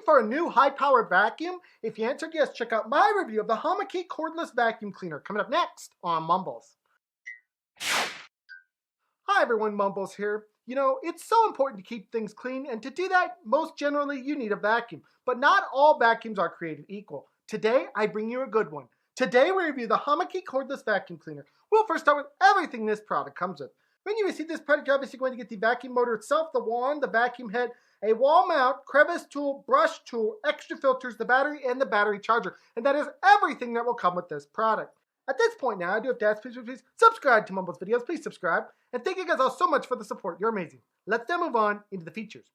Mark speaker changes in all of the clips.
Speaker 1: for a new high-powered vacuum? If you answered yes, check out my review of the Haimeec Cordless vacuum cleaner coming up next on Mumbles. Hi everyone, Mumbles here. You know, it's so important to keep things clean, and to do that, most generally you need a vacuum. But not all vacuums are created equal. Today, I bring you a good one. Today, we review the Haimeec Cordless vacuum cleaner. We'll first start with everything this product comes with. When you receive this product, you're obviously going to get the vacuum motor itself, the wand, the vacuum head, a wall mount, crevice tool, brush tool, extra filters, the battery, and the battery charger. And that is everything that will come with this product. At this point now, I do have to ask, please subscribe to MumblesVideos. Please subscribe. And thank you guys all so much for the support. You're amazing. Let's then move on into the features.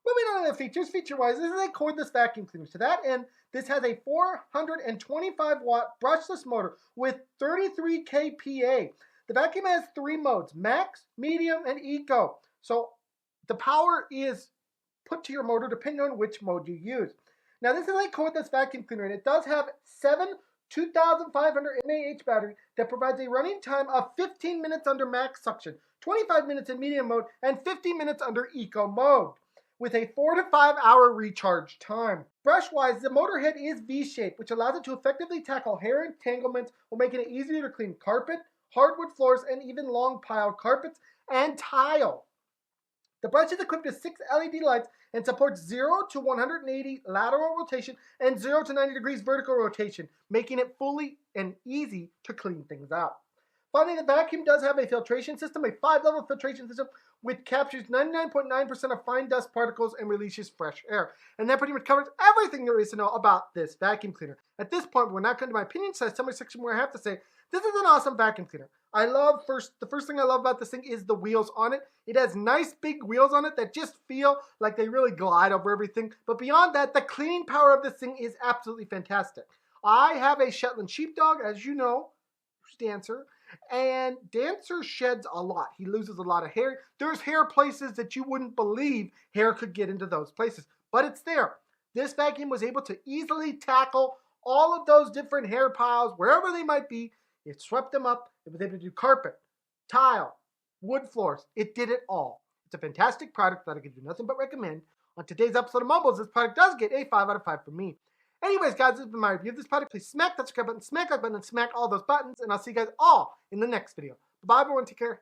Speaker 1: Moving on to the features, feature-wise, this is a cordless vacuum cleaner. To that end, this has a 425-watt brushless motor with 33 kPa. The vacuum has 3 modes, max, medium, and eco. So the power is put to your motor depending on which mode you use. Now this is a cordless vacuum cleaner, and it does have 7 2,500 mAh battery that provides a running time of 15 minutes under max suction, 25 minutes in medium mode, and 50 minutes under eco mode, with a 4 to 5 hour recharge time. Brush-wise, the motor head is V-shaped, which allows it to effectively tackle hair entanglements while making it easier to clean carpet, hardwood floors, and even long piled carpets and tile. The brush is equipped with 6 LED lights and supports 0 to 180 lateral rotation and 0 to 90 degrees vertical rotation, making it fully and easy to clean things out. Finally, the vacuum does have a filtration system, a 5-level filtration system, which captures 99.9% of fine dust particles and releases fresh air. And that pretty much covers everything there is to know about this vacuum cleaner. At this point, we're not going to my opinion summary section where I have to say, this is an awesome vacuum cleaner. The first thing I love about this thing is the wheels on it. It has nice big wheels on it that just feel like they really glide over everything. But beyond that, the cleaning power of this thing is absolutely fantastic. I have a Shetland sheepdog, as you know, Dancer. And Dancer sheds a lot. He loses a lot of hair. There's hair places that you wouldn't believe hair could get into those places. But it's there. This vacuum was able to easily tackle all of those different hair piles, wherever they might be. It swept them up. It was able to do carpet, tile, wood floors. It did it all. It's a fantastic product that I can do nothing but recommend. On today's episode of Mumbles, this product does get a 5 out of 5 from me. Anyways, guys, this has been my review of this product. Please smack that subscribe button, smack that button, and smack all those buttons. And I'll see you guys all in the next video. Bye, everyone. Take care.